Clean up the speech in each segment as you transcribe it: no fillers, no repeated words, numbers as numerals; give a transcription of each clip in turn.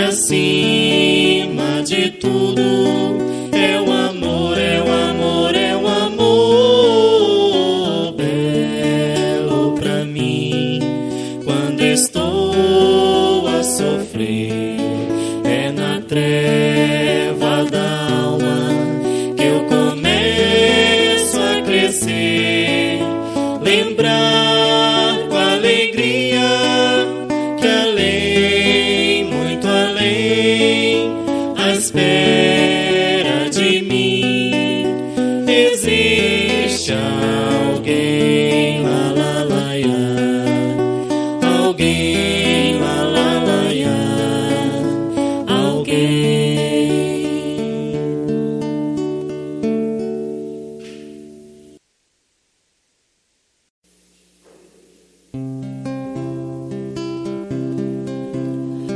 acima de tudo é o amor, é o amor, é o amor belo pra mim. Quando estou a sofrer, é na treva da alma que eu começo a crescer, lembrar com alegria que além, muito além, à espera de mim existe alguém, lá lá lá lá, alguém, lá lá lá lá, alguém.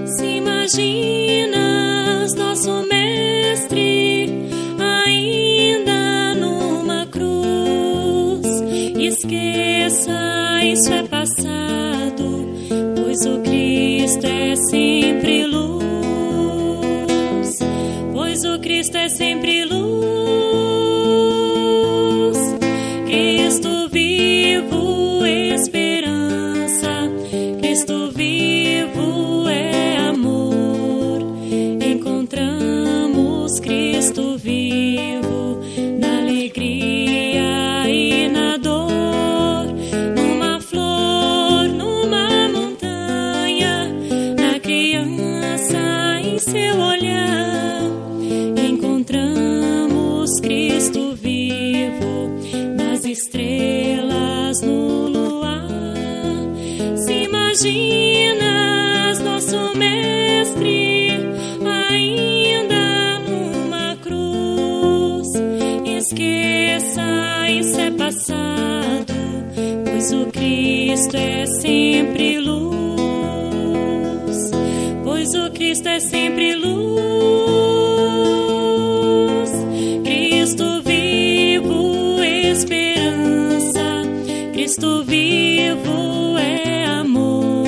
Se imaginas nosso mestre ainda numa cruz, esqueça, isso é passado, pois o Cristo é sempre luz, pois o Cristo é sempre luz. Cristo vivo, esperança, Cristo vivo é amor. Encontramos Cristo vivo na alegria e na dor, numa flor, numa montanha, na criança, em seu olhar. Encontramos Cristo vivo nas estrelas, no luar. Se imaginas nosso mestre ainda numa cruz, esqueça, isso é passado, pois o Cristo é sempre luz, pois o Cristo é sempre luz. Cristo vivo, esperança, Cristo vivo é amor.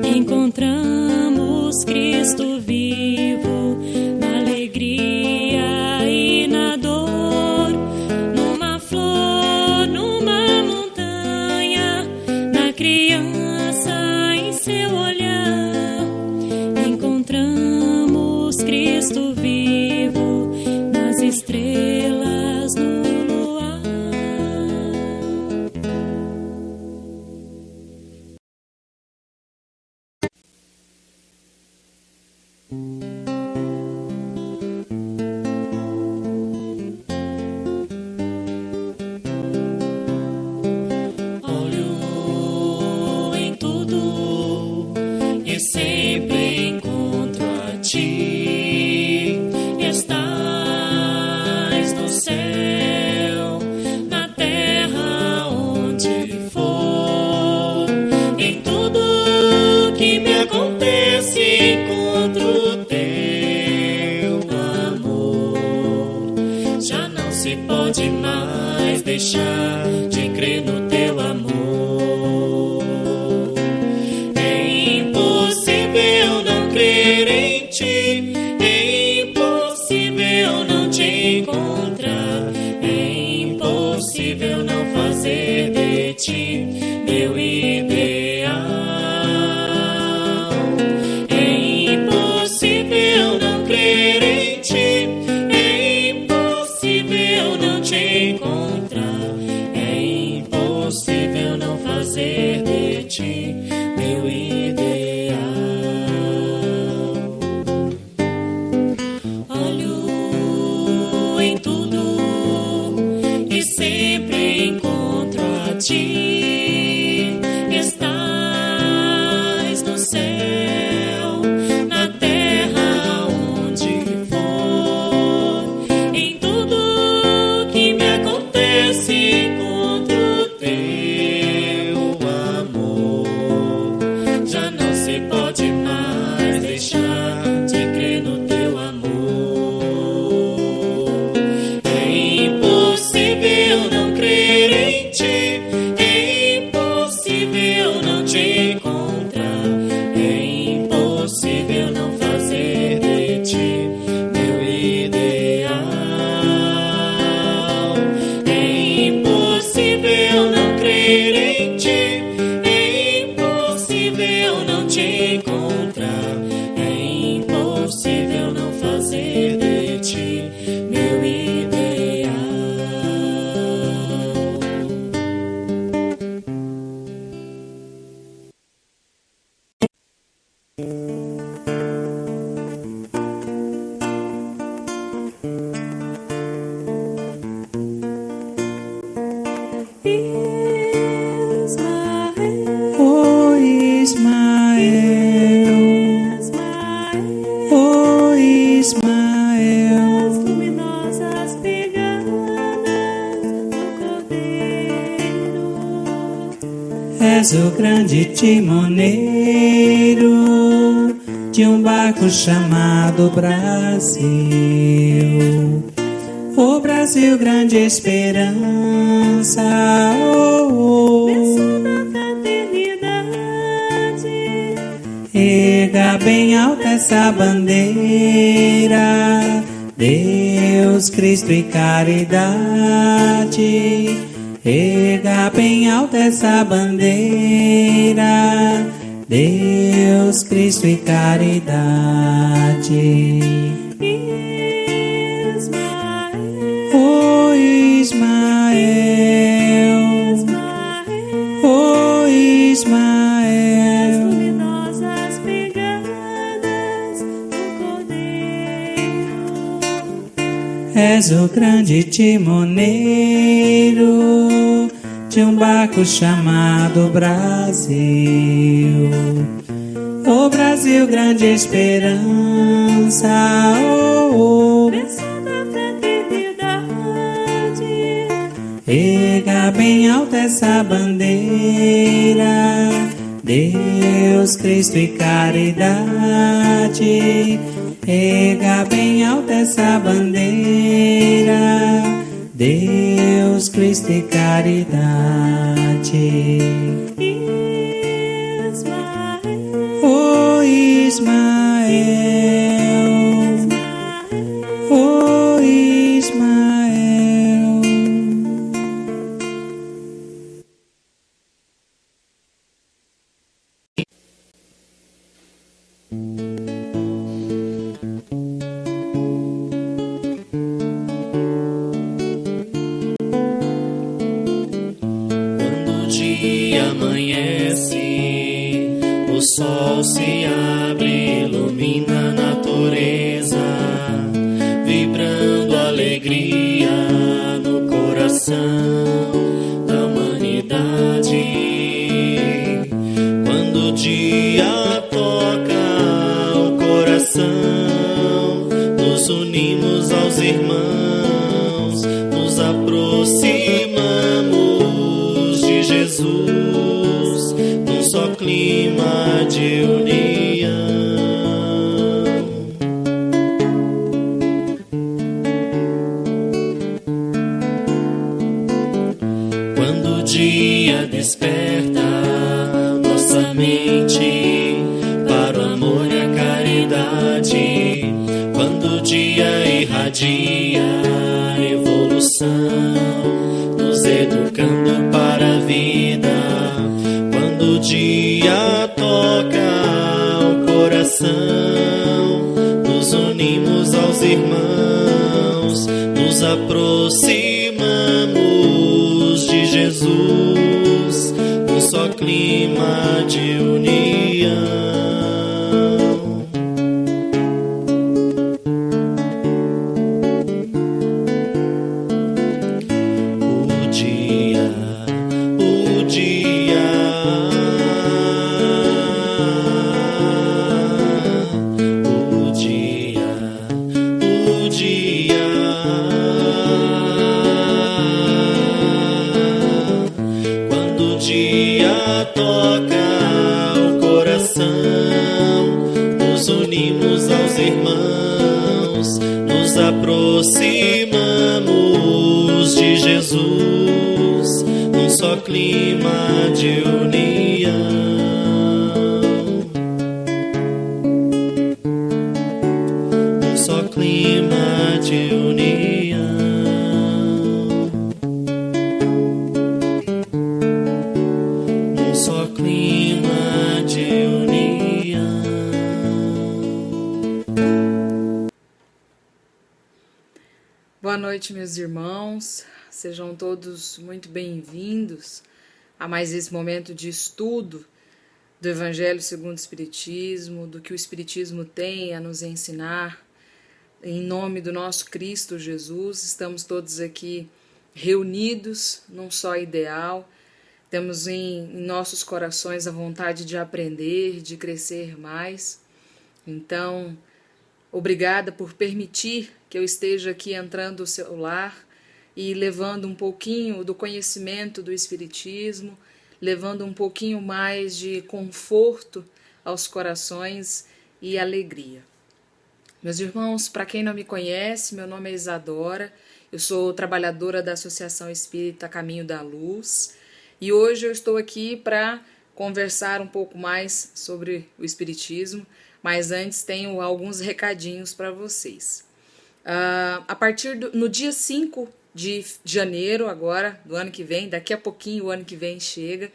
Encontramos Cristo vivo na alegria e na dor, numa flor, numa montanha, na criança, em seu olhar. Encontramos Cristo vivo nas estrelas, no luar. Olho em tudo e sempre encontro a ti. Estás no céu, na terra, onde for. Em tudo que me acontece encontro teu amor. Já não se pode mais deixar de crer no teu amor. É impossível não crer em ti, é impossível não te encontrar, é impossível não fazer de ti meu ideal. É impossível não crer em ti, é impossível não te encontrar, é impossível não fazer de ti meu ideal. Olho em tudo e sempre encontro a ti. Estás no céu, na terra, onde for. Em tudo que me acontece encontro teu amor. Já não se pode mais deixar de crer no teu amor. É impossível não crer em ti, é impossível não te encontrar, é impossível não fazer Ismael, as luminosas pegadas do Cordeiro. És o grande timoneiro de um barco chamado Brasil. O Brasil, grande esperança, bênção da fraternidade. Erga bem alta essa bandeira, Deus, Cristo e caridade. Erga bem alta essa bandeira, Deus, Cristo e caridade. Oh Ismael, oh Ismael, as luminosas pegadas do Cordeiro. És o grande timoneiro de um barco chamado Brasil. O Brasil, grande esperança, bênção da fraternidade. Erga bem alta essa bandeira, Deus, Cristo e caridade. Erga bem alta essa bandeira, Deus, Cristo e caridade. Oh Ismael, oh Ismael. Quando o dia amanhece, o sol se abre, ilumina a natureza, vibrando alegria no coração da humanidade. Quando o dia toca o coração, nos unimos aos irmãos, nos aproximamos de Jesus, num só clima de união. Quando o dia desperta nossa mente para o amor e a caridade, quando o dia irradia a evolução, nos educando para a vida, quando o dia toca o coração, nos unimos aos irmãos, nos aproximamos de Jesus, num só clima de união. Aproximamos de Jesus, num só clima de união. Num só clima de união. Num só clima de união. Boa noite, meus irmãos. Sejam todos muito bem-vindos a mais esse momento de estudo do Evangelho segundo o Espiritismo, do que o Espiritismo tem a nos ensinar. Em nome do nosso Cristo Jesus, estamos todos aqui reunidos num só ideal. Temos em nossos corações a vontade de aprender, de crescer mais. Então, Obrigada por permitir que eu esteja aqui entrando no seu lar e levando um pouquinho do conhecimento do Espiritismo, levando um pouquinho mais de conforto aos corações e alegria. Meus irmãos, para quem não me conhece, meu nome é Isadora, eu sou trabalhadora da Associação Espírita Caminho da Luz e hoje eu estou aqui para conversar um pouco mais sobre o Espiritismo, mas antes tenho alguns recadinhos para vocês. No dia 5 de janeiro, agora, do ano que vem, daqui a pouquinho o ano que vem chega,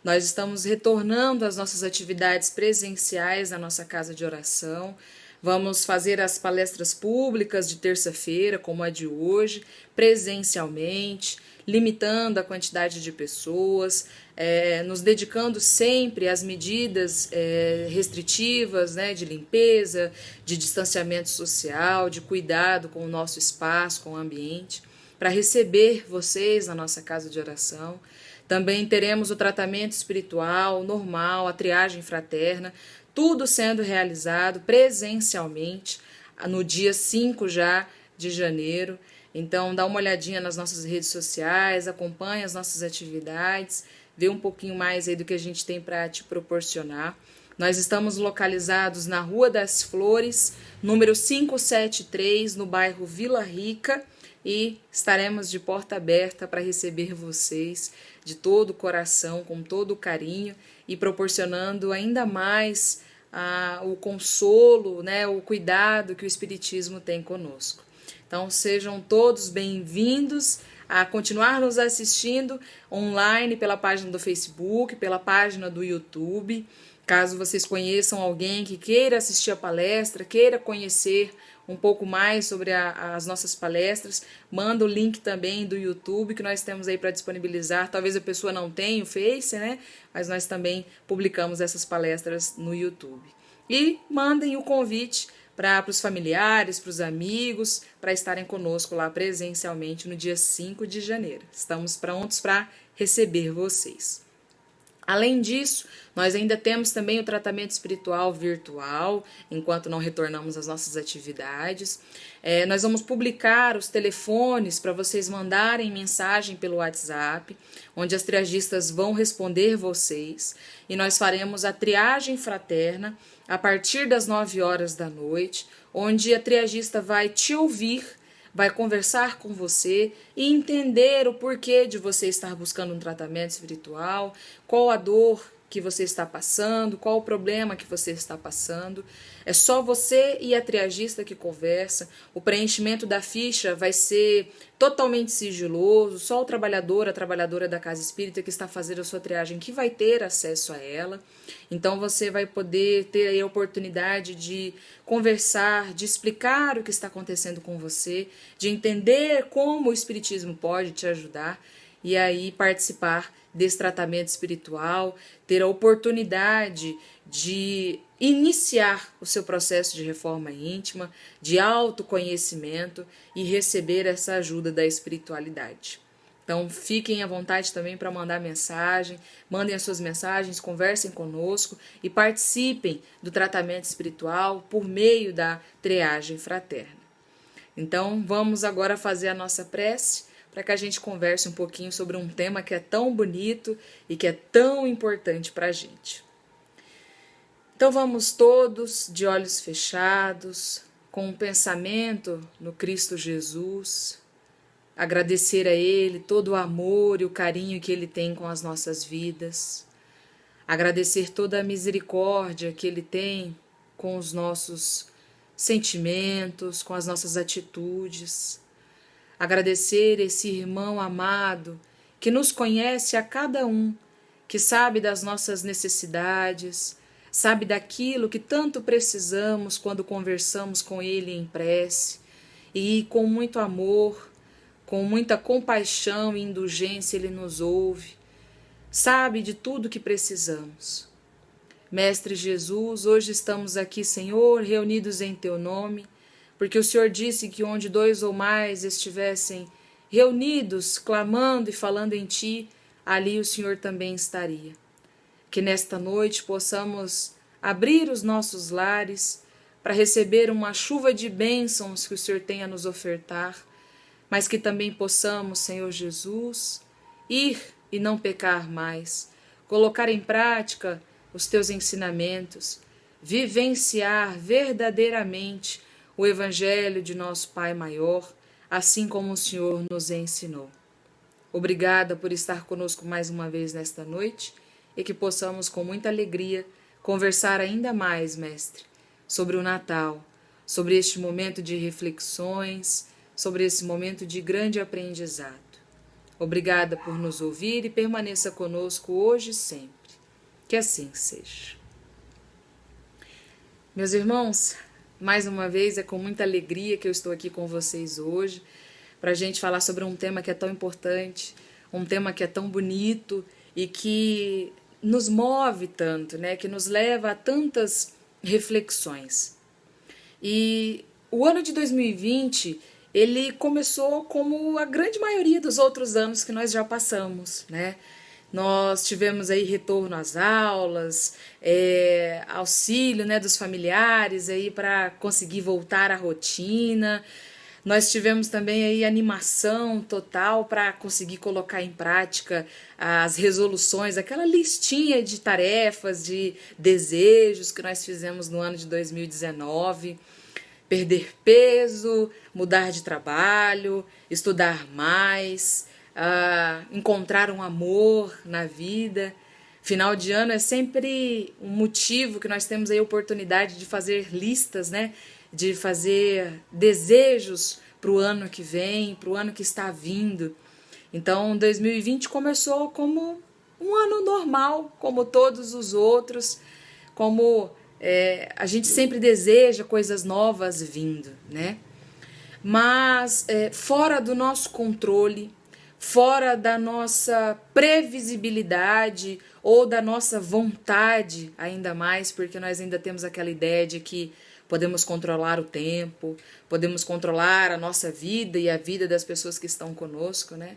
nós estamos retornando às nossas atividades presenciais na nossa casa de oração. Vamos fazer as palestras públicas de terça-feira, como a de hoje, presencialmente, limitando a quantidade de pessoas, nos dedicando sempre às medidas restritivas, né, de limpeza, de distanciamento social, de cuidado com o nosso espaço, com o ambiente, para receber vocês na nossa casa de oração. Também teremos o tratamento espiritual normal, a triagem fraterna, tudo sendo realizado presencialmente no dia 5 já de janeiro. Então dá uma olhadinha nas nossas redes sociais, acompanha as nossas atividades, vê um pouquinho mais aí do que a gente tem para te proporcionar. Nós estamos localizados na Rua das Flores, número 573, no bairro Vila Rica, e estaremos de porta aberta para receber vocês de todo o coração, com todo o carinho e proporcionando ainda mais o consolo, né, o cuidado que o Espiritismo tem conosco. Então sejam todos bem-vindos a continuar nos assistindo online pela página do Facebook, pela página do YouTube. Caso vocês conheçam alguém que queira assistir a palestra, queira conhecer um pouco mais sobre as nossas palestras, manda o link também do YouTube que nós temos aí para disponibilizar. Talvez a pessoa não tenha o Face, né? Mas nós também publicamos essas palestras no YouTube. E mandem o convite para os familiares, para os amigos, para estarem conosco lá presencialmente no dia 5 de janeiro. Estamos prontos para receber vocês. Além disso, nós ainda temos também o tratamento espiritual virtual, enquanto não retornamos às nossas atividades. Nós vamos publicar os telefones para vocês mandarem mensagem pelo WhatsApp, onde as triagistas vão responder vocês. E nós faremos a triagem fraterna a partir das 9 horas da noite, onde a triagista vai te ouvir, vai conversar com você e entender o porquê de você estar buscando um tratamento espiritual, qual a dor que você está passando, qual o problema que você está passando. É só você e a triagista que conversa. O preenchimento da ficha vai ser totalmente sigiloso, só o trabalhador, a trabalhadora da casa espírita que está fazendo a sua triagem que vai ter acesso a ela. Então você vai poder ter aí a oportunidade de conversar, de explicar o que está acontecendo com você, de entender como o Espiritismo pode te ajudar e aí participar desse tratamento espiritual, ter a oportunidade de iniciar o seu processo de reforma íntima, de autoconhecimento e receber essa ajuda da espiritualidade. Então fiquem à vontade também para mandar mensagem, mandem as suas mensagens, conversem conosco e participem do tratamento espiritual por meio da triagem fraterna. Então vamos agora fazer a nossa prece, para que a gente converse um pouquinho sobre um tema que é tão bonito e que é tão importante para a gente. Então vamos todos de olhos fechados, com um pensamento no Cristo Jesus, agradecer a Ele todo o amor e o carinho que Ele tem com as nossas vidas, agradecer toda a misericórdia que Ele tem com os nossos sentimentos, com as nossas atitudes, agradecer esse irmão amado que nos conhece a cada um, que sabe das nossas necessidades, sabe daquilo que tanto precisamos quando conversamos com Ele em prece, e com muito amor, com muita compaixão e indulgência Ele nos ouve, sabe de tudo que precisamos. Mestre Jesus, hoje estamos aqui, Senhor, reunidos em Teu nome, porque o Senhor disse que onde 2 ou mais estivessem reunidos, clamando e falando em Ti, ali o Senhor também estaria. Que nesta noite possamos abrir os nossos lares para receber uma chuva de bênçãos que o Senhor tem a nos ofertar, mas que também possamos, Senhor Jesus, ir e não pecar mais, colocar em prática os teus ensinamentos, vivenciar verdadeiramente o Evangelho de nosso Pai maior, assim como o Senhor nos ensinou. Obrigada por estar conosco mais uma vez nesta noite e que possamos com muita alegria conversar ainda mais, Mestre, sobre o Natal, sobre este momento de reflexões, sobre esse momento de grande aprendizado. Obrigada por nos ouvir e permaneça conosco hoje e sempre. Que assim seja. Meus irmãos, mais uma vez é com muita alegria que eu estou aqui com vocês hoje para a gente falar sobre um tema que é tão importante, um tema que é tão bonito e que nos move tanto, né? Que nos leva a tantas reflexões. E o ano de 2020, ele começou como a grande maioria dos outros anos que nós já passamos, né? Nós tivemos aí retorno às aulas, auxílio, né, dos familiares aí para conseguir voltar à rotina. Nós tivemos também aí animação total para conseguir colocar em prática as resoluções, aquela listinha de tarefas, de desejos que nós fizemos no ano de 2019. Perder peso, mudar de trabalho, estudar mais, encontrar um amor na vida. Final de ano é sempre um motivo que nós temos aí a oportunidade de fazer listas, né? De fazer desejos para o ano que vem, para o ano que está vindo. Então, 2020 começou como um ano normal, como todos os outros, como a gente sempre deseja coisas novas vindo, né? Mas fora do nosso controle, fora da nossa previsibilidade ou da nossa vontade, ainda mais, porque nós ainda temos aquela ideia de que podemos controlar o tempo, podemos controlar a nossa vida e a vida das pessoas que estão conosco, né?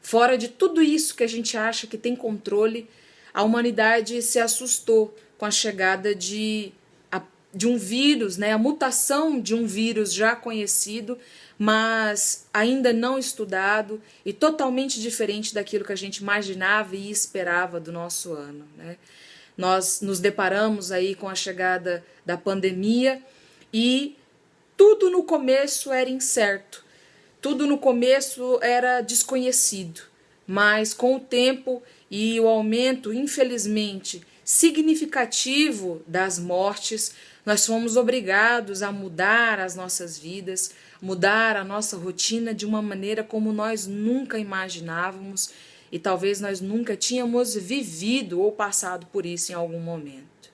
Fora de tudo isso que a gente acha que tem controle, a humanidade se assustou com a chegada de um vírus, né? A mutação de um vírus já conhecido, mas ainda não estudado e totalmente diferente daquilo que a gente imaginava e esperava do nosso ano, né? Nós nos deparamos aí com a chegada da pandemia e tudo no começo era incerto, tudo no começo era desconhecido, mas com o tempo e o aumento, infelizmente, significativo das mortes, nós fomos obrigados a mudar as nossas vidas, mudar a nossa rotina de uma maneira como nós nunca imaginávamos e talvez nós nunca tínhamos vivido ou passado por isso em algum momento.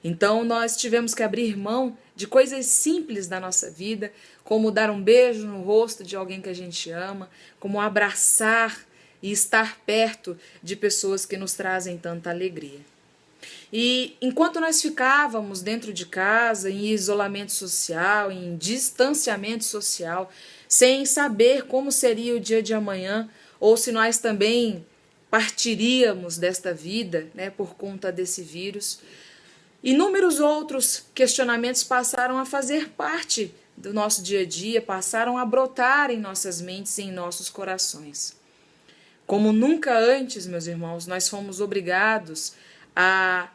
Então nós tivemos que abrir mão de coisas simples da nossa vida, como dar um beijo no rosto de alguém que a gente ama, como abraçar e estar perto de pessoas que nos trazem tanta alegria. E enquanto nós ficávamos dentro de casa, em isolamento social, em distanciamento social, sem saber como seria o dia de amanhã, ou se nós também partiríamos desta vida, né, por conta desse vírus, inúmeros outros questionamentos passaram a fazer parte do nosso dia a dia, passaram a brotar em nossas mentes e em nossos corações. Como nunca antes, meus irmãos, nós fomos obrigados a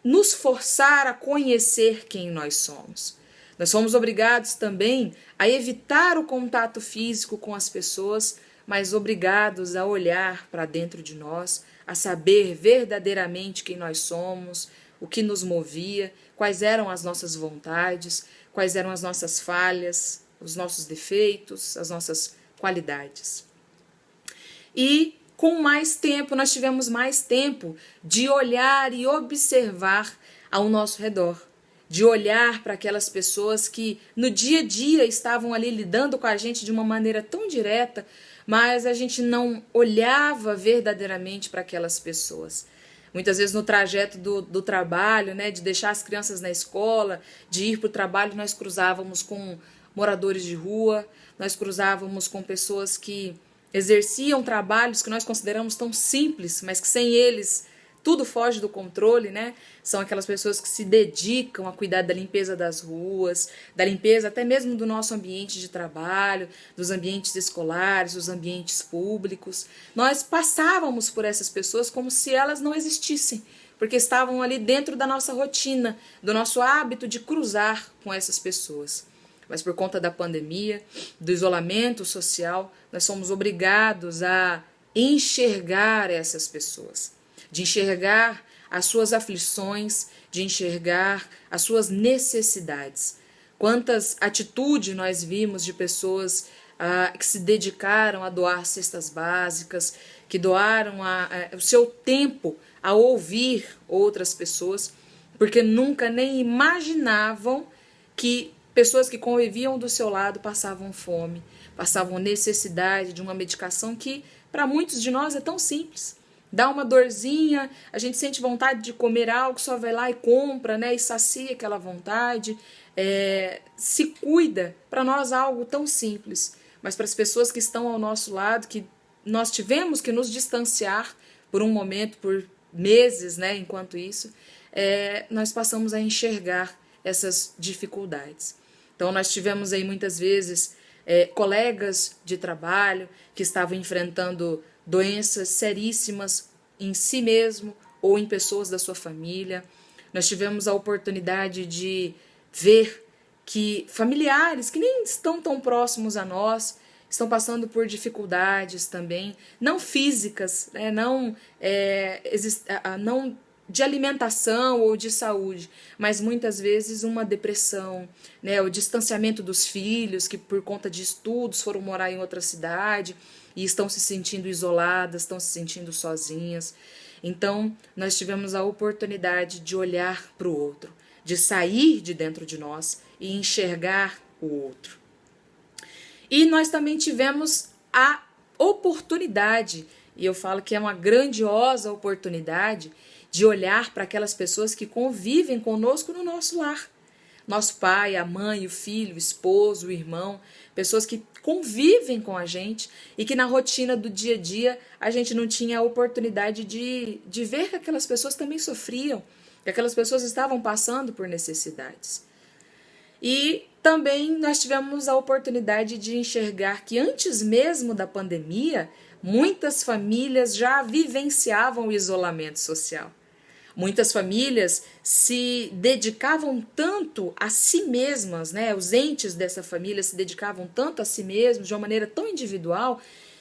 nos forçar a conhecer quem nós somos. Nós fomos obrigados também a evitar o contato físico com as pessoas, mas obrigados a olhar para dentro de nós, a saber verdadeiramente quem nós somos, o que nos movia, quais eram as nossas vontades, quais eram as nossas falhas, os nossos defeitos, as nossas qualidades. E com mais tempo, nós tivemos mais tempo de olhar e observar ao nosso redor, de olhar para aquelas pessoas que no dia a dia estavam ali lidando com a gente de uma maneira tão direta, mas a gente não olhava verdadeiramente para aquelas pessoas. Muitas vezes no trajeto do trabalho, né, de deixar as crianças na escola, de ir para o trabalho, nós cruzávamos com moradores de rua, nós cruzávamos com pessoas que exerciam trabalhos que nós consideramos tão simples, mas que sem eles tudo foge do controle, né? São aquelas pessoas que se dedicam a cuidar da limpeza das ruas, da limpeza até mesmo do nosso ambiente de trabalho, dos ambientes escolares, dos ambientes públicos. Nós passávamos por essas pessoas como se elas não existissem, porque estavam ali dentro da nossa rotina, do nosso hábito de cruzar com essas pessoas. Mas por conta da pandemia, do isolamento social, nós somos obrigados a enxergar essas pessoas, de enxergar as suas aflições, de enxergar as suas necessidades. Quantas atitudes nós vimos de pessoas que se dedicaram a doar cestas básicas, que doaram o seu tempo a ouvir outras pessoas, porque nunca nem imaginavam que pessoas que conviviam do seu lado passavam fome, passavam necessidade de uma medicação que, para muitos de nós, é tão simples. Dá uma dorzinha, a gente sente vontade de comer algo, só vai lá e compra, né? E sacia aquela vontade. Se cuida, para nós algo tão simples. Mas para as pessoas que estão ao nosso lado, que nós tivemos que nos distanciar por um momento, por meses, né? Enquanto isso, nós passamos a enxergar essas dificuldades. Então, nós tivemos aí muitas vezes colegas de trabalho que estavam enfrentando doenças seríssimas em si mesmo ou em pessoas da sua família. Nós tivemos a oportunidade de ver que familiares que nem estão tão próximos a nós estão passando por dificuldades também, não físicas, né, não de alimentação ou de saúde, mas muitas vezes uma depressão, né, o distanciamento dos filhos que por conta de estudos foram morar em outra cidade e estão se sentindo isoladas, estão se sentindo sozinhas. Então, nós tivemos a oportunidade de olhar para o outro, de sair de dentro de nós e enxergar o outro. E nós também tivemos a oportunidade, e eu falo que é uma grandiosa oportunidade, de olhar para aquelas pessoas que convivem conosco no nosso lar. Nosso pai, a mãe, o filho, o esposo, o irmão, pessoas que convivem com a gente e que na rotina do dia a dia a gente não tinha a oportunidade de ver que aquelas pessoas também sofriam, que aquelas pessoas estavam passando por necessidades. E também nós tivemos a oportunidade de enxergar que antes mesmo da pandemia, muitas famílias já vivenciavam o isolamento social. Muitas famílias se dedicavam tanto a si mesmas, né? Os entes dessa família se dedicavam tanto a si mesmos de uma maneira tão individual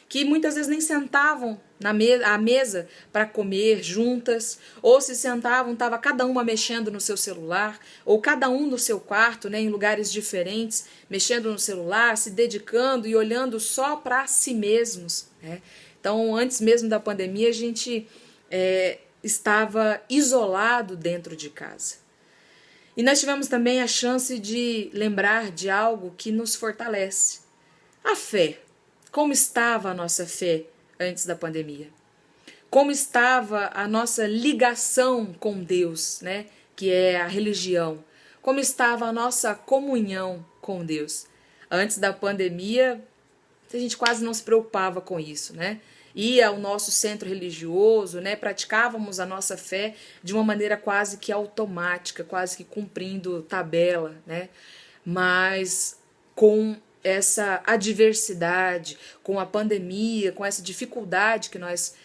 que muitas vezes nem sentavam à mesa para comer juntas, ou se sentavam, estava cada uma mexendo no seu celular, ou cada um no seu quarto, né, em lugares diferentes, mexendo no celular, se dedicando e olhando só para si mesmos, né? Então, antes mesmo da pandemia, a gente estava isolado dentro de casa. E nós tivemos também a chance de lembrar de algo que nos fortalece. A fé. Como estava a nossa fé antes da pandemia? Como estava a nossa ligação com Deus, né? Que é a religião? Como estava a nossa comunhão com Deus? Antes da pandemia, a gente quase não se preocupava com isso, né? Ia ao nosso centro religioso, né? Praticávamos a nossa fé de uma maneira quase que automática, quase que cumprindo tabela, né? Mas com essa adversidade, com a pandemia, com essa dificuldade que nós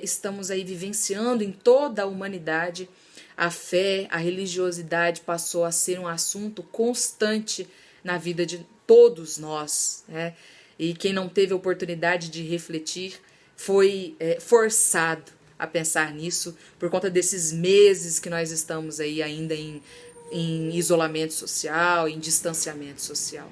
estamos aí vivenciando em toda a humanidade, a fé, a religiosidade passou a ser um assunto constante na vida de todos nós, né? E quem não teve a oportunidade de refletir foi forçado a pensar nisso por conta desses meses que nós estamos aí ainda em isolamento social, em distanciamento social.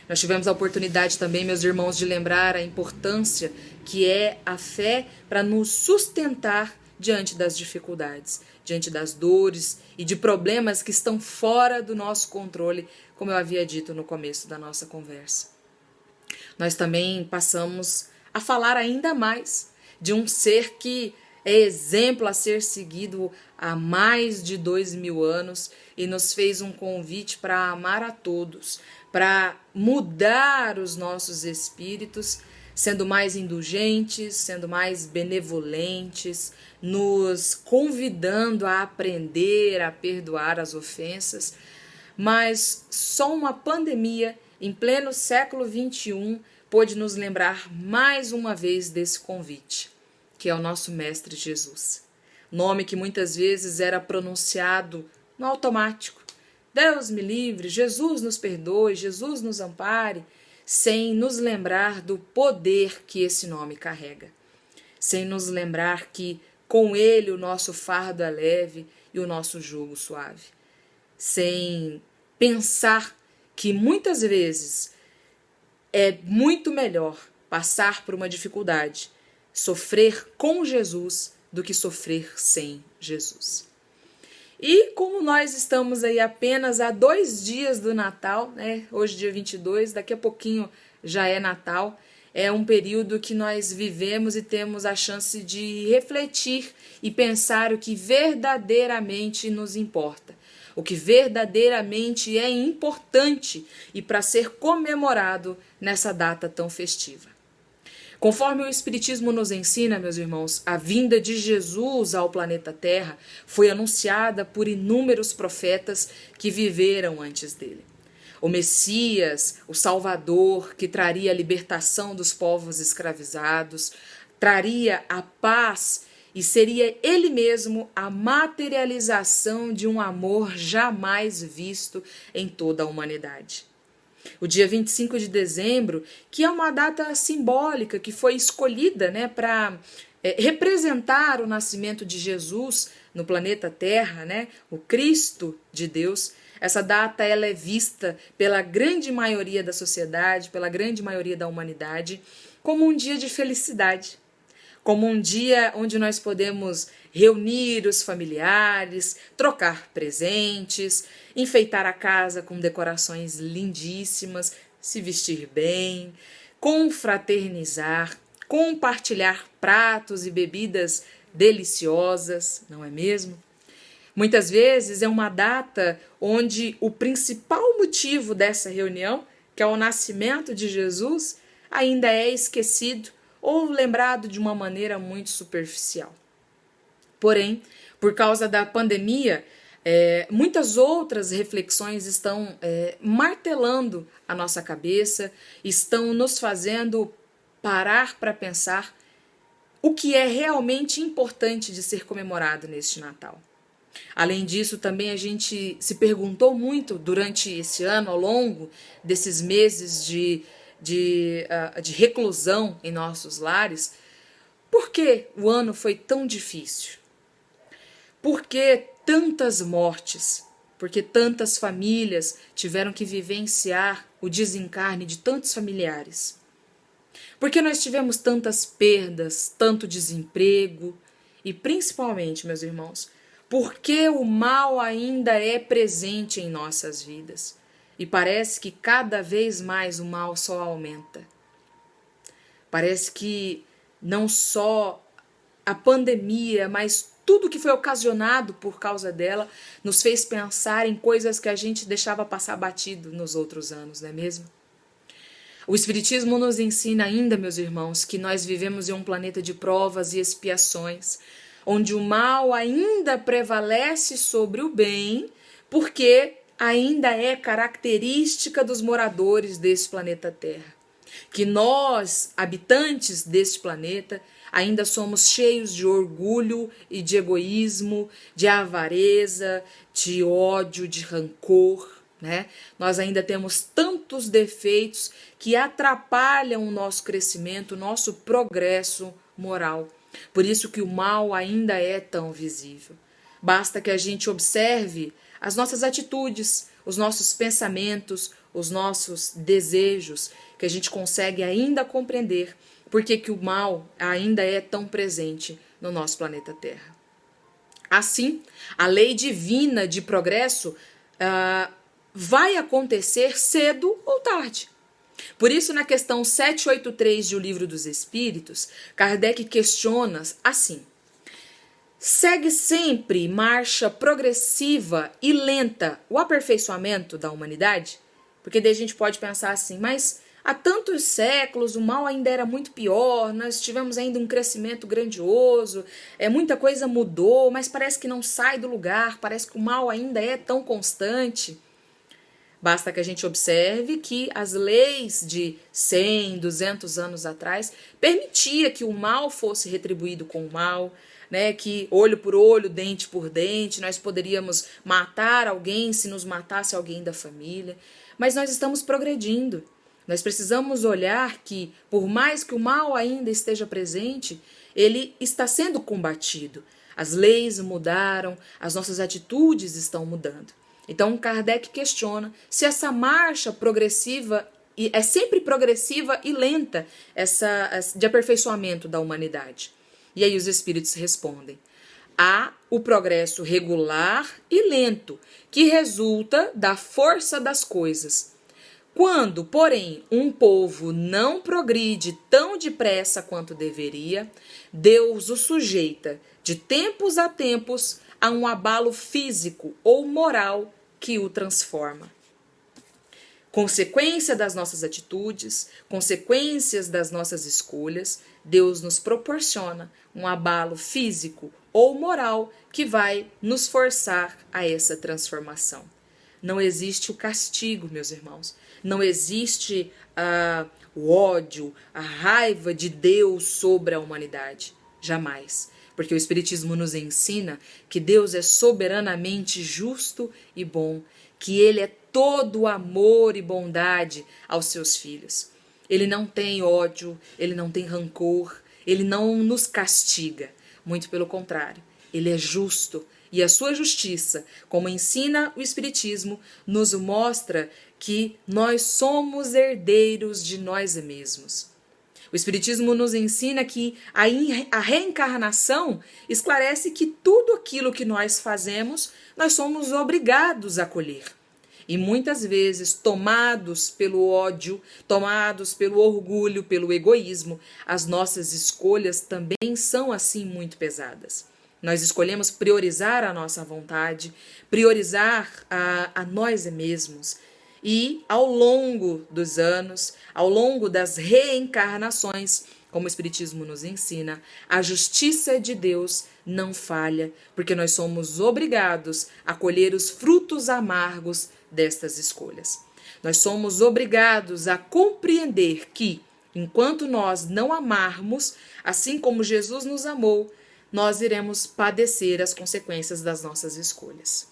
Nós tivemos a oportunidade também, meus irmãos, de lembrar a importância que é a fé para nos sustentar diante das dificuldades, diante das dores e de problemas que estão fora do nosso controle, como eu havia dito no começo da nossa conversa. Nós também passamos a falar ainda mais de um ser que é exemplo a ser seguido há mais de 2000 anos e nos fez um convite para amar a todos, para mudar os nossos espíritos, sendo mais indulgentes, sendo mais benevolentes, nos convidando a aprender a perdoar as ofensas. Mas só uma pandemia em pleno século XXI pôde nos lembrar mais uma vez desse convite, que é o nosso Mestre Jesus. Nome que muitas vezes era pronunciado no automático. Deus me livre, Jesus nos perdoe, Jesus nos ampare, sem nos lembrar do poder que esse nome carrega. Sem nos lembrar que com ele o nosso fardo é leve e o nosso jugo suave. Sem pensar que muitas vezes é muito melhor passar por uma dificuldade, sofrer com Jesus, do que sofrer sem Jesus. E como nós estamos aí apenas a 2 dias do Natal, né? Hoje dia 22, daqui a pouquinho já é Natal, é um período que nós vivemos e temos a chance de refletir e pensar o que verdadeiramente nos importa, o que verdadeiramente é importante e para ser comemorado nessa data tão festiva. Conforme o Espiritismo nos ensina, meus irmãos, a vinda de Jesus ao planeta Terra foi anunciada por inúmeros profetas que viveram antes dele. O Messias, o Salvador, que traria a libertação dos povos escravizados, traria a paz e seria ele mesmo a materialização de um amor jamais visto em toda a humanidade. O dia 25 de dezembro, que é uma data simbólica que foi escolhida, né, para representar o nascimento de Jesus no planeta Terra, né, o Cristo de Deus. Essa data ela é vista pela grande maioria da sociedade, pela grande maioria da humanidade, como um dia de felicidade, como um dia onde nós podemos reunir os familiares, trocar presentes, enfeitar a casa com decorações lindíssimas, se vestir bem, confraternizar, compartilhar pratos e bebidas deliciosas, não é mesmo? Muitas vezes é uma data onde o principal motivo dessa reunião, que é o nascimento de Jesus, ainda é esquecido ou lembrado de uma maneira muito superficial. Porém, por causa da pandemia, muitas outras reflexões estão martelando a nossa cabeça, estão nos fazendo parar para pensar o que é realmente importante de ser comemorado neste Natal. Além disso, também a gente se perguntou muito durante esse ano, ao longo desses meses de reclusão em nossos lares, por que o ano foi tão difícil? Por que tantas mortes? Por que tantas famílias tiveram que vivenciar o desencarne de tantos familiares? Por que nós tivemos tantas perdas, tanto desemprego e, principalmente, meus irmãos, por que o mal ainda é presente em nossas vidas? E parece que cada vez mais o mal só aumenta. Parece que não só a pandemia, mas tudo que foi ocasionado por causa dela nos fez pensar em coisas que a gente deixava passar batido nos outros anos, não é mesmo? O Espiritismo nos ensina ainda, meus irmãos, que nós vivemos em um planeta de provas e expiações, onde o mal ainda prevalece sobre o bem, porque ainda é característica dos moradores desse planeta Terra. Que nós, habitantes deste planeta, ainda somos cheios de orgulho e de egoísmo, de avareza, de ódio, de rancor, né? Nós ainda temos tantos defeitos que atrapalham o nosso crescimento, o nosso progresso moral. Por isso que o mal ainda é tão visível. Basta que a gente observe as nossas atitudes, os nossos pensamentos, os nossos desejos, que a gente consegue ainda compreender por que o mal ainda é tão presente no nosso planeta Terra. Assim, a lei divina de progresso vai acontecer cedo ou tarde. Por isso, na questão 783 de O Livro dos Espíritos, Kardec questiona assim: segue sempre marcha progressiva e lenta o aperfeiçoamento da humanidade? Porque daí a gente pode pensar assim, mas há tantos séculos o mal ainda era muito pior, nós tivemos ainda um crescimento grandioso, muita coisa mudou, mas parece que não sai do lugar, parece que o mal ainda é tão constante. Basta que a gente observe que as leis de 100, 200 anos atrás permitia que o mal fosse retribuído com o mal, né? Que olho por olho, dente por dente, nós poderíamos matar alguém se nos matasse alguém da família. Mas nós estamos progredindo. Nós precisamos olhar que, por mais que o mal ainda esteja presente, ele está sendo combatido. As leis mudaram, as nossas atitudes estão mudando. Então, Kardec questiona se essa marcha progressiva é sempre progressiva e lenta, de aperfeiçoamento da humanidade. E aí os espíritos respondem: há o progresso regular e lento, que resulta da força das coisas. Quando, porém, um povo não progride tão depressa quanto deveria, Deus o sujeita, de tempos a tempos, a um abalo físico ou moral que o transforma. Consequência das nossas atitudes, consequências das nossas escolhas, Deus nos proporciona um abalo físico ou moral que vai nos forçar a essa transformação. Não existe o castigo, meus irmãos. Não existe o ódio, a raiva de Deus sobre a humanidade. Jamais. Porque o Espiritismo nos ensina que Deus é soberanamente justo e bom, que Ele é todo amor e bondade aos seus filhos. Ele não tem ódio, Ele não tem rancor, Ele não nos castiga. Muito pelo contrário, Ele é justo e a sua justiça, como ensina o Espiritismo, nos mostra que nós somos herdeiros de nós mesmos. O Espiritismo nos ensina que a reencarnação esclarece que tudo aquilo que nós fazemos, nós somos obrigados a colher. E muitas vezes, tomados pelo ódio, tomados pelo orgulho, pelo egoísmo, as nossas escolhas também são assim muito pesadas. Nós escolhemos priorizar a nossa vontade, priorizar a nós mesmos. E ao longo dos anos, ao longo das reencarnações, como o Espiritismo nos ensina, a justiça de Deus não falha, porque nós somos obrigados a colher os frutos amargos destas escolhas. Nós somos obrigados a compreender que, enquanto nós não amarmos, assim como Jesus nos amou, nós iremos padecer as consequências das nossas escolhas.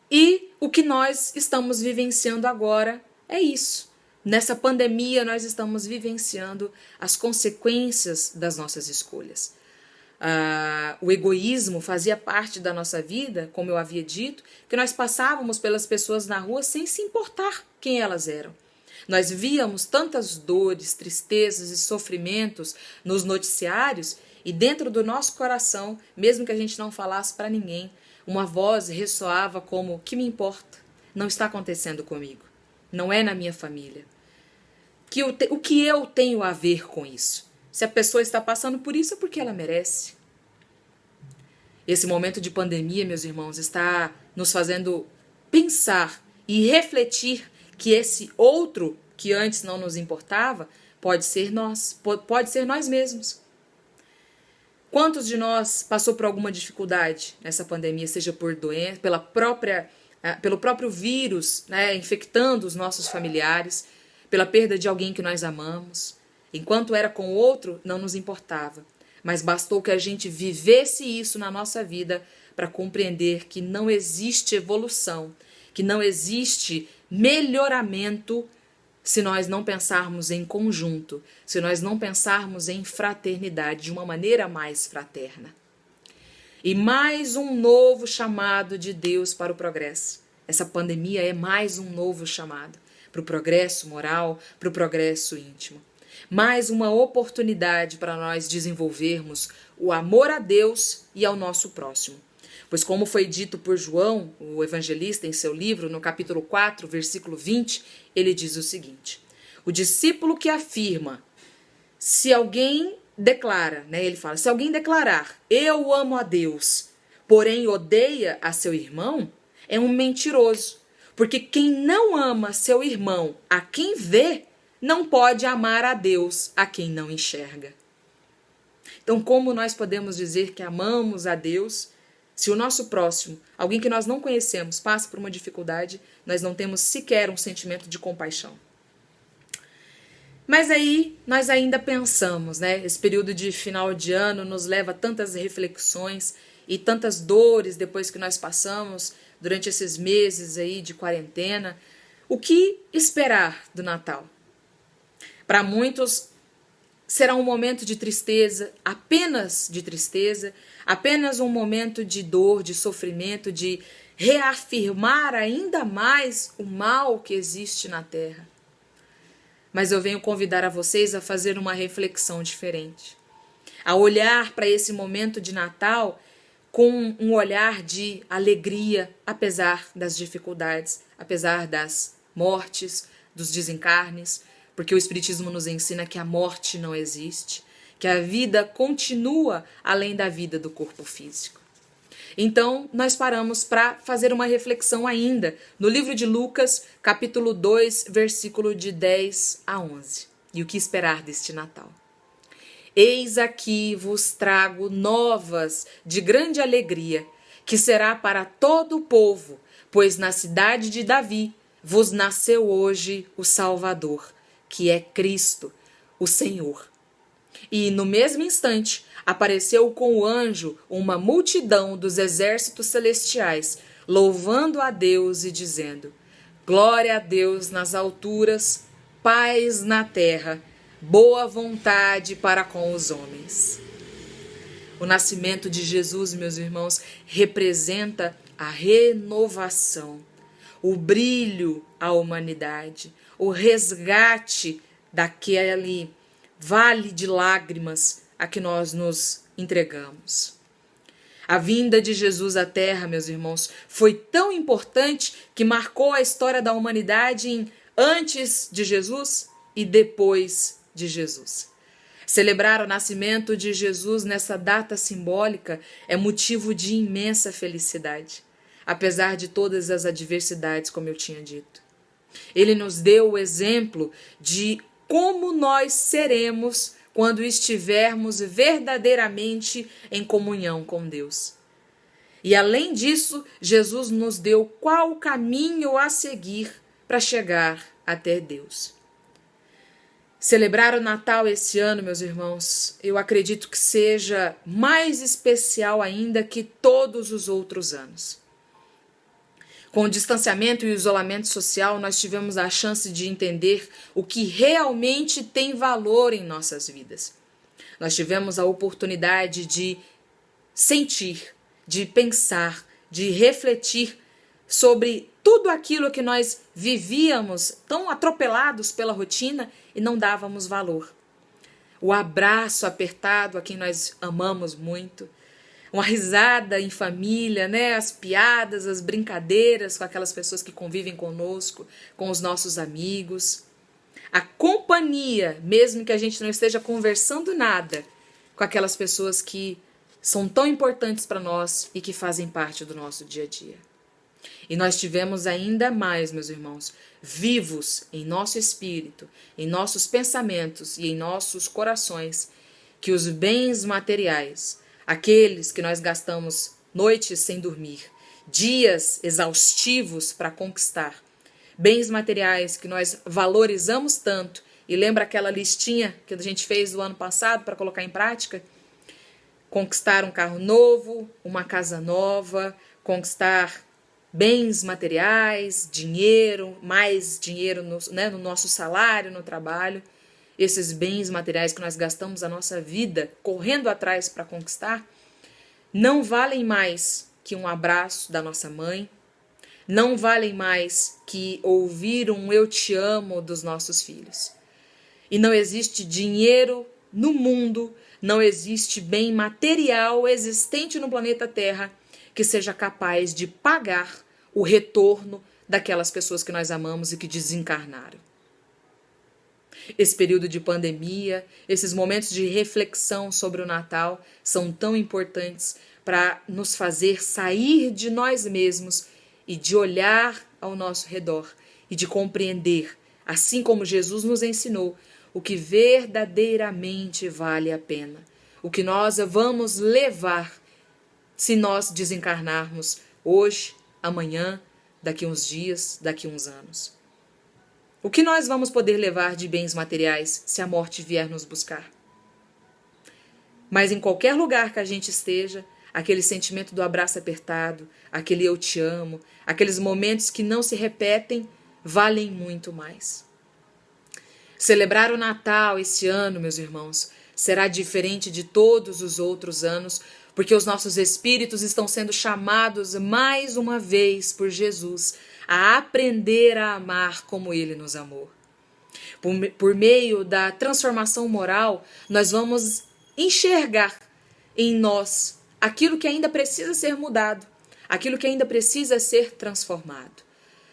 E o que nós estamos vivenciando agora é isso. Nessa pandemia, nós estamos vivenciando as consequências das nossas escolhas. O egoísmo fazia parte da nossa vida, como eu havia dito, que nós passávamos pelas pessoas na rua sem se importar quem elas eram. Nós víamos tantas dores, tristezas e sofrimentos nos noticiários e dentro do nosso coração, mesmo que a gente não falasse para ninguém, uma voz ressoava como: que me importa? Não está acontecendo comigo. Não é na minha família. O que eu tenho a ver com isso? Se a pessoa está passando por isso é porque ela merece. Esse momento de pandemia, meus irmãos, está nos fazendo pensar e refletir que esse outro que antes não nos importava pode ser nós mesmos. Quantos de nós passou por alguma dificuldade nessa pandemia, seja por doença, pelo próprio vírus, né, infectando os nossos familiares, pela perda de alguém que nós amamos? Enquanto era com o outro, não nos importava. Mas bastou que a gente vivesse isso na nossa vida para compreender que não existe evolução, que não existe melhoramento se nós não pensarmos em conjunto, se nós não pensarmos em fraternidade de uma maneira mais fraterna. E mais um novo chamado de Deus para o progresso. Essa pandemia é mais um novo chamado para o progresso moral, para o progresso íntimo. Mais uma oportunidade para nós desenvolvermos o amor a Deus e ao nosso próximo. Pois como foi dito por João, o evangelista, em seu livro, no capítulo 4, versículo 20, ele diz o seguinte: o discípulo que afirma, se alguém declara, né, ele fala, se alguém declarar, eu amo a Deus, porém odeia a seu irmão, é um mentiroso. Porque quem não ama seu irmão a quem vê, não pode amar a Deus a quem não enxerga. Então, como nós podemos dizer que amamos a Deus se o nosso próximo, alguém que nós não conhecemos, passa por uma dificuldade, nós não temos sequer um sentimento de compaixão? Mas aí nós ainda pensamos, né? Esse período de final de ano nos leva a tantas reflexões e tantas dores depois que nós passamos durante esses meses aí de quarentena. O que esperar do Natal? Para muitos será um momento de tristeza, apenas um momento de dor, de sofrimento, de reafirmar ainda mais o mal que existe na Terra. Mas eu venho convidar a vocês a fazer uma reflexão diferente, a olhar para esse momento de Natal com um olhar de alegria, apesar das dificuldades, apesar das mortes, dos desencarnes, porque o Espiritismo nos ensina que a morte não existe, que a vida continua além da vida do corpo físico. Então, nós paramos para fazer uma reflexão ainda no livro de Lucas, capítulo 2, versículo de 10 a 11. E o que esperar deste Natal? Eis aqui vos trago novas de grande alegria, que será para todo o povo, pois na cidade de Davi vos nasceu hoje o Salvador, que é Cristo, o Senhor. E no mesmo instante apareceu com o anjo uma multidão dos exércitos celestiais, louvando a Deus e dizendo: Glória a Deus nas alturas, paz na terra, boa vontade para com os homens. O nascimento de Jesus, meus irmãos, representa a renovação, o brilho à humanidade, o resgate daquele vale de lágrimas a que nós nos entregamos. A vinda de Jesus à Terra, meus irmãos, foi tão importante que marcou a história da humanidade em antes de Jesus e depois de Jesus. Celebrar o nascimento de Jesus nessa data simbólica é motivo de imensa felicidade, apesar de todas as adversidades, como eu tinha dito. Ele nos deu o exemplo de como nós seremos quando estivermos verdadeiramente em comunhão com Deus. E além disso, Jesus nos deu qual caminho a seguir para chegar até Deus. Celebrar o Natal esse ano, meus irmãos, eu acredito que seja mais especial ainda que todos os outros anos. Com o distanciamento e o isolamento social, nós tivemos a chance de entender o que realmente tem valor em nossas vidas. Nós tivemos a oportunidade de sentir, de pensar, de refletir sobre tudo aquilo que nós vivíamos tão atropelados pela rotina e não dávamos valor. O abraço apertado a quem nós amamos muito, uma risada em família, né? As piadas, as brincadeiras com aquelas pessoas que convivem conosco, com os nossos amigos. A companhia, mesmo que a gente não esteja conversando nada, com aquelas pessoas que são tão importantes para nós e que fazem parte do nosso dia a dia. E nós tivemos ainda mais, meus irmãos, vivos em nosso espírito, em nossos pensamentos e em nossos corações, que os bens materiais, aqueles que nós gastamos noites sem dormir, dias exaustivos para conquistar, bens materiais que nós valorizamos tanto, e lembra aquela listinha que a gente fez do ano passado para colocar em prática? Conquistar um carro novo, uma casa nova, conquistar bens materiais, dinheiro, mais dinheiro no nosso salário, no trabalho. Esses bens materiais que nós gastamos a nossa vida correndo atrás para conquistar, não valem mais que um abraço da nossa mãe, não valem mais que ouvir um eu te amo dos nossos filhos. E não existe dinheiro no mundo, não existe bem material existente no planeta Terra que seja capaz de pagar o retorno daquelas pessoas que nós amamos e que desencarnaram. Esse período de pandemia, esses momentos de reflexão sobre o Natal são tão importantes para nos fazer sair de nós mesmos e de olhar ao nosso redor e de compreender assim como Jesus nos ensinou, o que verdadeiramente vale a pena, o que nós vamos levar se nós desencarnarmos hoje, amanhã, daqui uns dias, daqui uns anos. O que nós vamos poder levar de bens materiais se a morte vier nos buscar? Mas em qualquer lugar que a gente esteja, aquele sentimento do abraço apertado, aquele eu te amo, aqueles momentos que não se repetem, valem muito mais. Celebrar o Natal esse ano, meus irmãos, será diferente de todos os outros anos, porque os nossos espíritos estão sendo chamados mais uma vez por Jesus a aprender a amar como Ele nos amou. Por meio da transformação moral, nós vamos enxergar em nós aquilo que ainda precisa ser mudado, aquilo que ainda precisa ser transformado.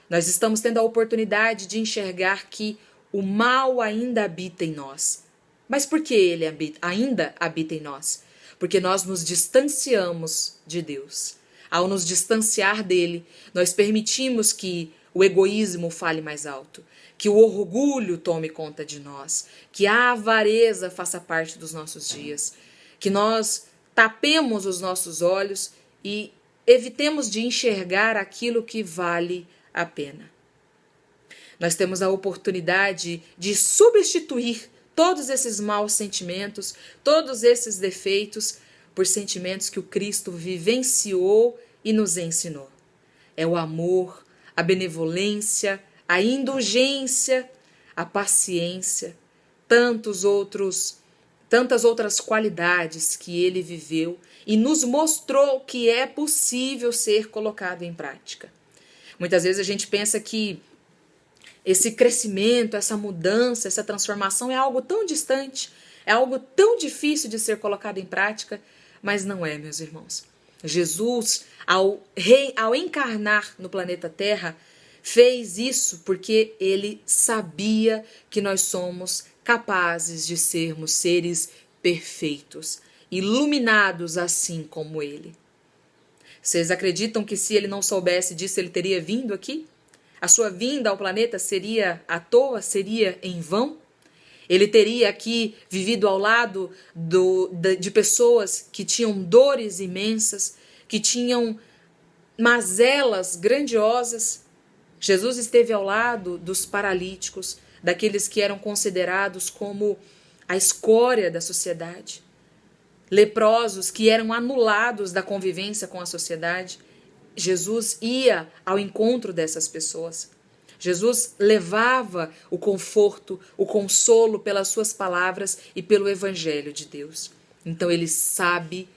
Nós estamos tendo a oportunidade de enxergar que o mal ainda habita em nós. Mas por que ele ainda habita em nós? Porque nós nos distanciamos de Deus. Ao nos distanciar dele, nós permitimos que o egoísmo fale mais alto, que o orgulho tome conta de nós, que a avareza faça parte dos nossos dias, que nós tapemos os nossos olhos e evitemos de enxergar aquilo que vale a pena. Nós temos a oportunidade de substituir todos esses maus sentimentos, todos esses defeitos, por sentimentos que o Cristo vivenciou e nos ensinou. É o amor, a benevolência, a indulgência, a paciência, tantas outras qualidades que ele viveu e nos mostrou que é possível ser colocado em prática. Muitas vezes a gente pensa que esse crescimento, essa mudança, essa transformação é algo tão distante, é algo tão difícil de ser colocado em prática, mas não é, meus irmãos. Jesus, ao encarnar no planeta Terra, fez isso porque ele sabia que nós somos capazes de sermos seres perfeitos, iluminados assim como ele. Vocês acreditam que se ele não soubesse disso, ele teria vindo aqui? A sua vinda ao planeta seria à toa? Seria em vão? Ele teria aqui vivido ao lado de pessoas que tinham dores imensas, que tinham mazelas grandiosas. Jesus esteve ao lado dos paralíticos, daqueles que eram considerados como a escória da sociedade, leprosos que eram anulados da convivência com a sociedade. Jesus ia ao encontro dessas pessoas. Jesus levava o conforto, o consolo pelas suas palavras e pelo Evangelho de Deus. Então ele sempre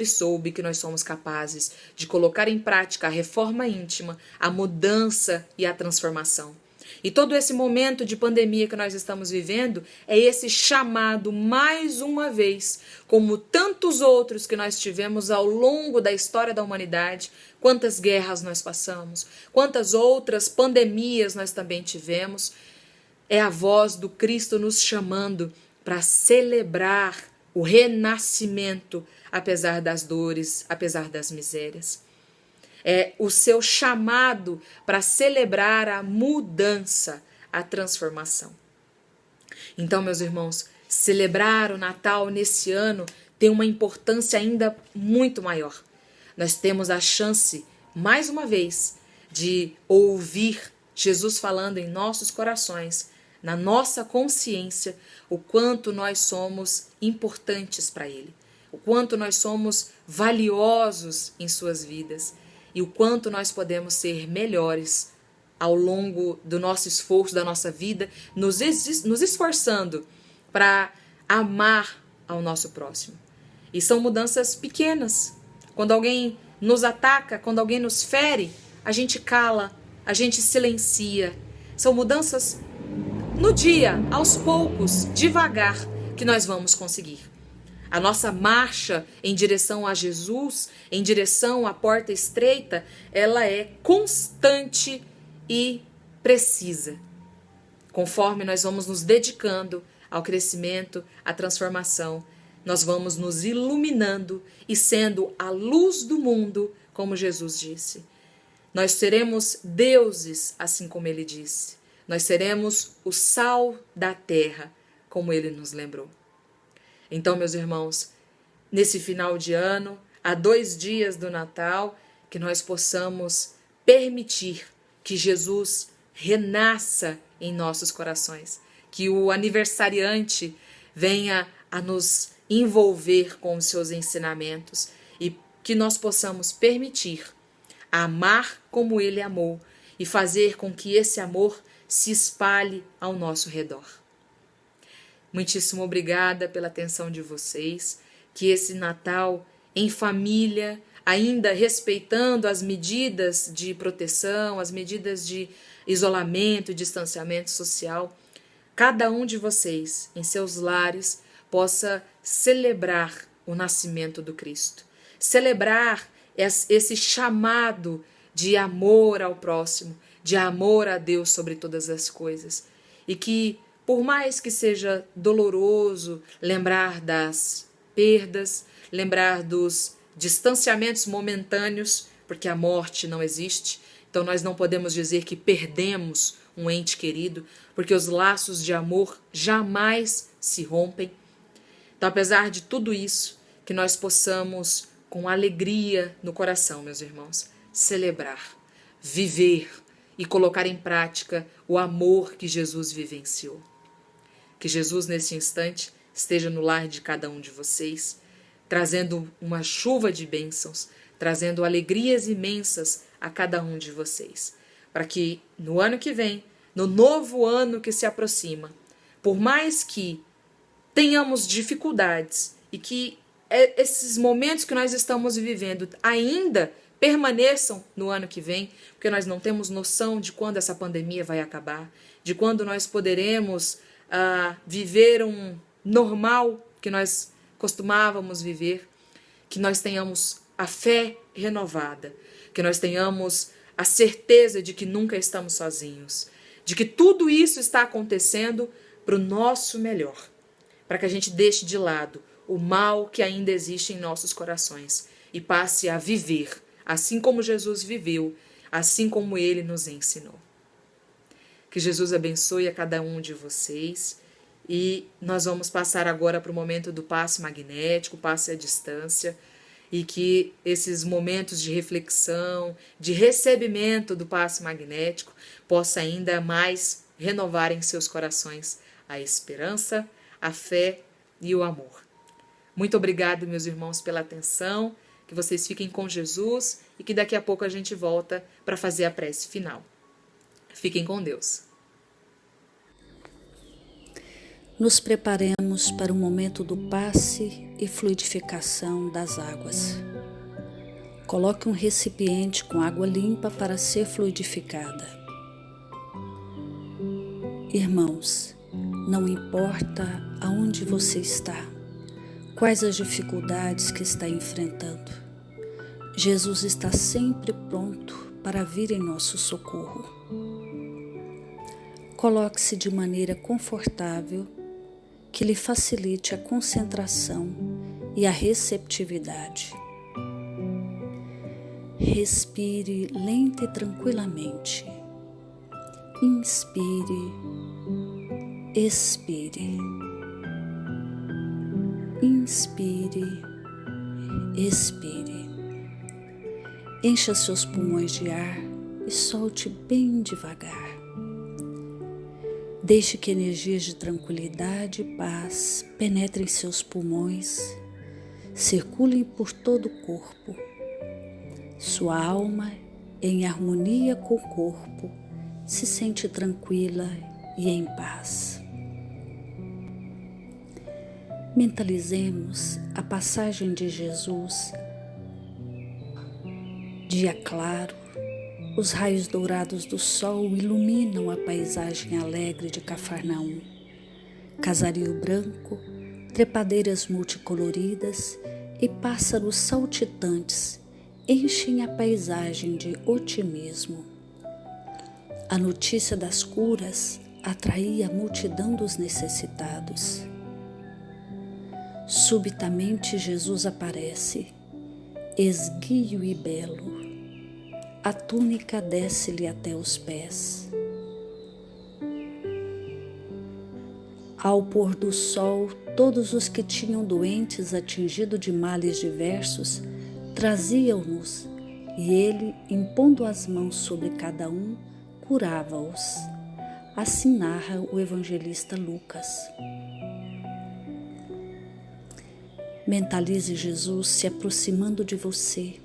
soube que nós somos capazes de colocar em prática a reforma íntima, a mudança e a transformação. E todo esse momento de pandemia que nós estamos vivendo é esse chamado mais uma vez, como tantos outros que nós tivemos ao longo da história da humanidade. Quantas guerras nós passamos, quantas outras pandemias nós também tivemos. É a voz do Cristo nos chamando para celebrar o renascimento, apesar das dores, apesar das misérias. É o seu chamado para celebrar a mudança, a transformação. Então, meus irmãos, celebrar o Natal nesse ano tem uma importância ainda muito maior. Nós temos a chance, mais uma vez, de ouvir Jesus falando em nossos corações, na nossa consciência, o quanto nós somos importantes para Ele, o quanto nós somos valiosos em suas vidas e o quanto nós podemos ser melhores ao longo do nosso esforço, da nossa vida, nos esforçando para amar ao nosso próximo. E são mudanças pequenas. Quando alguém nos ataca, quando alguém nos fere, a gente cala, a gente silencia. São mudanças no dia, aos poucos, devagar, que nós vamos conseguir. A nossa marcha em direção a Jesus, em direção à porta estreita, ela é constante e precisa. Conforme nós vamos nos dedicando ao crescimento, à transformação, nós vamos nos iluminando e sendo a luz do mundo, como Jesus disse. Nós seremos deuses, assim como ele disse. Nós seremos o sal da terra, como Ele nos lembrou. Então, meus irmãos, nesse final de ano, há 2 dias do Natal, que nós possamos permitir que Jesus renasça em nossos corações, que o aniversariante venha a nos envolver com os seus ensinamentos e que nós possamos permitir amar como Ele amou e fazer com que esse amor se espalhe ao nosso redor. Muitíssimo obrigada pela atenção de vocês, que esse Natal em família, ainda respeitando as medidas de proteção, as medidas de isolamento e distanciamento social, cada um de vocês, em seus lares, possa celebrar o nascimento do Cristo, celebrar esse chamado de amor ao próximo, de amor a Deus sobre todas as coisas, e que, por mais que seja doloroso lembrar das perdas, lembrar dos distanciamentos momentâneos, porque a morte não existe, então nós não podemos dizer que perdemos um ente querido, porque os laços de amor jamais se rompem. Então, apesar de tudo isso, que nós possamos, com alegria no coração, meus irmãos, celebrar, viver e colocar em prática o amor que Jesus vivenciou. Que Jesus, nesse instante, esteja no lar de cada um de vocês, trazendo uma chuva de bênçãos, trazendo alegrias imensas a cada um de vocês, para que no ano que vem, no novo ano que se aproxima, por mais que tenhamos dificuldades e que esses momentos que nós estamos vivendo ainda permaneçam no ano que vem, porque nós não temos noção de quando essa pandemia vai acabar, de quando nós poderemos viver um normal que nós costumávamos viver, que nós tenhamos a fé renovada, que nós tenhamos a certeza de que nunca estamos sozinhos, de que tudo isso está acontecendo para o nosso melhor, para que a gente deixe de lado o mal que ainda existe em nossos corações e passe a viver, assim como Jesus viveu, assim como Ele nos ensinou. Que Jesus abençoe a cada um de vocês e nós vamos passar agora para o momento do passe magnético, passe à distância, e que esses momentos de reflexão, de recebimento do passe magnético possa ainda mais renovar em seus corações a esperança, a fé e o amor. Muito obrigado, meus irmãos, pela atenção, que vocês fiquem com Jesus e que daqui a pouco a gente volta para fazer a prece final. Fiquem com Deus. Nos preparemos para o momento do passe e fluidificação das águas. Coloque um recipiente com água limpa para ser fluidificada. Irmãos, não importa aonde você está, quais as dificuldades que está enfrentando, Jesus está sempre pronto para vir em nosso socorro. Coloque-se de maneira confortável, que lhe facilite a concentração e a receptividade. Respire lenta e tranquilamente. Inspire, expire. Inspire, expire. Encha seus pulmões de ar e solte bem devagar. Deixe que energias de tranquilidade e paz penetrem seus pulmões, circulem por todo o corpo. Sua alma, em harmonia com o corpo, se sente tranquila e em paz. Mentalizemos a passagem de Jesus. Dia claro, os raios dourados do sol iluminam a paisagem alegre de Cafarnaum. Casario branco, trepadeiras multicoloridas e pássaros saltitantes enchem a paisagem de otimismo. A notícia das curas atraía a multidão dos necessitados. Subitamente Jesus aparece, esguio e belo. A túnica desce-lhe até os pés. Ao pôr do sol, todos os que tinham doentes atingidos de males diversos traziam-nos, e ele, impondo as mãos sobre cada um, curava-os. Assim narra o evangelista Lucas. Mentalize Jesus se aproximando de você.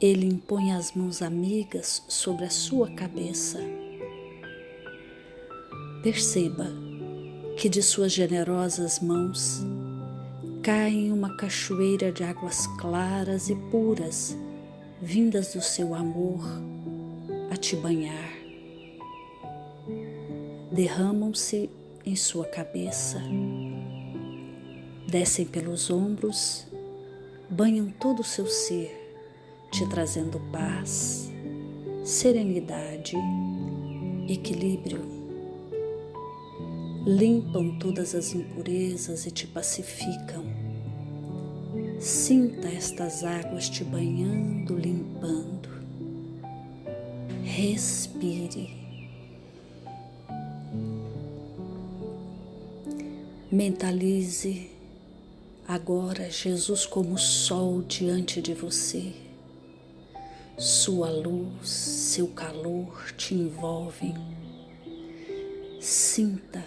Ele impõe as mãos amigas sobre a sua cabeça. Perceba que de suas generosas mãos cai uma cachoeira de águas claras e puras, vindas do seu amor a te banhar. Derramam-se em sua cabeça, descem pelos ombros, banham todo o seu ser, te trazendo paz, serenidade, equilíbrio. Limpam todas as impurezas e te pacificam. Sinta estas águas te banhando, limpando. Respire. Mentalize agora Jesus como sol diante de você. Sua luz, seu calor te envolvem. Sinta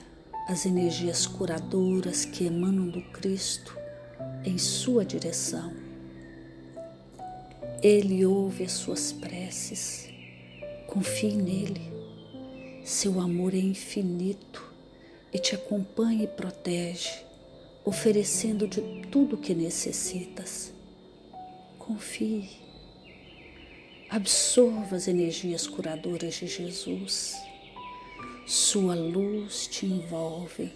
as energias curadoras que emanam do Cristo em sua direção. Ele ouve as suas preces. Confie nele. Seu amor é infinito e te acompanha e protege, oferecendo de tudo o que necessitas. Confie. Absorva as energias curadoras de Jesus. Sua luz te envolve.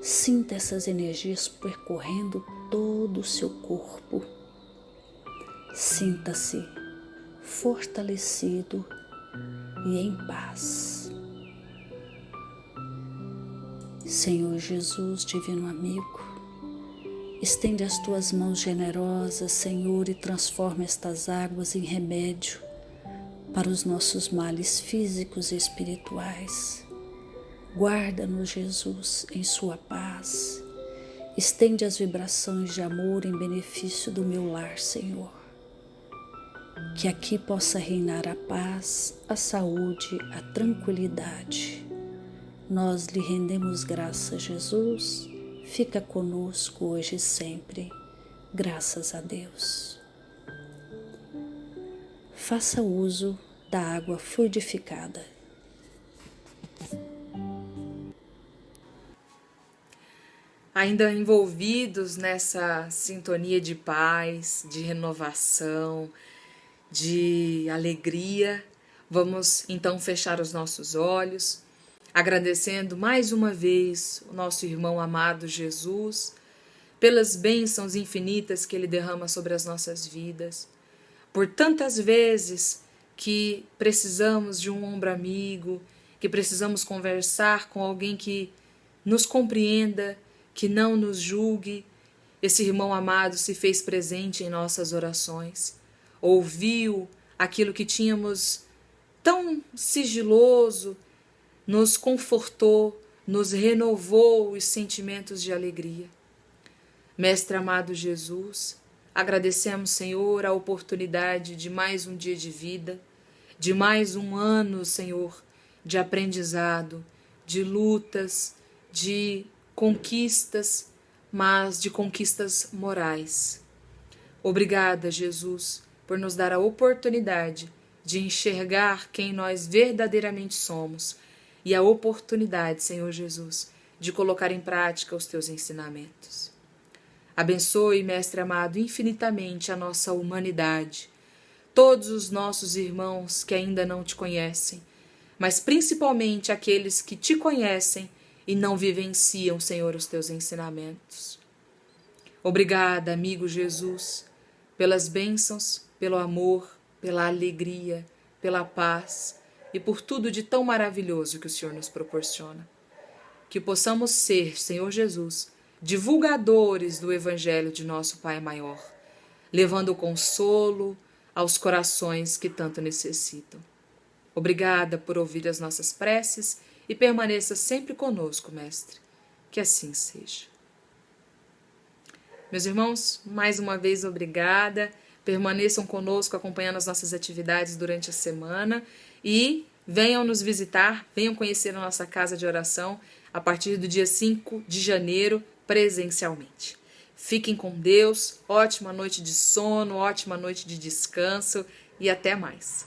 Sinta essas energias percorrendo todo o seu corpo. Sinta-se fortalecido e em paz. Senhor Jesus, divino amigo, estende as tuas mãos generosas, Senhor, e transforma estas águas em remédio para os nossos males físicos e espirituais. Guarda-nos, Jesus, em sua paz. Estende as vibrações de amor em benefício do meu lar, Senhor. Que aqui possa reinar a paz, a saúde, a tranquilidade. Nós lhe rendemos graças, Jesus. Fica conosco hoje e sempre. Graças a Deus. Faça uso da água fluidificada. Ainda envolvidos nessa sintonia de paz, de renovação, de alegria, vamos então fechar os nossos olhos, agradecendo mais uma vez o nosso irmão amado Jesus, pelas bênçãos infinitas que Ele derrama sobre as nossas vidas, por tantas vezes que precisamos de um ombro amigo, que precisamos conversar com alguém que nos compreenda, que não nos julgue. Esse irmão amado se fez presente em nossas orações, ouviu aquilo que tínhamos tão sigiloso, nos confortou, nos renovou os sentimentos de alegria. Mestre amado Jesus, agradecemos, Senhor, a oportunidade de mais um dia de vida, de mais um ano, Senhor, de aprendizado, de lutas, de conquistas, mas de conquistas morais. Obrigada, Jesus, por nos dar a oportunidade de enxergar quem nós verdadeiramente somos e a oportunidade, Senhor Jesus, de colocar em prática os teus ensinamentos. Abençoe, Mestre amado, infinitamente a nossa humanidade, todos os nossos irmãos que ainda não te conhecem, mas principalmente aqueles que te conhecem e não vivenciam, Senhor, os teus ensinamentos. Obrigada, amigo Jesus, pelas bênçãos, pelo amor, pela alegria, pela paz e por tudo de tão maravilhoso que o Senhor nos proporciona. Que possamos ser, Senhor Jesus, divulgadores do Evangelho de nosso Pai maior, levando consolo aos corações que tanto necessitam. Obrigada por ouvir as nossas preces e permaneça sempre conosco, Mestre. Que assim seja. Meus irmãos, mais uma vez obrigada. Permaneçam conosco acompanhando as nossas atividades durante a semana e venham nos visitar, venham conhecer a nossa casa de oração a partir do dia 5 de janeiro, presencialmente. Fiquem com Deus, ótima noite de sono, ótima noite de descanso e até mais.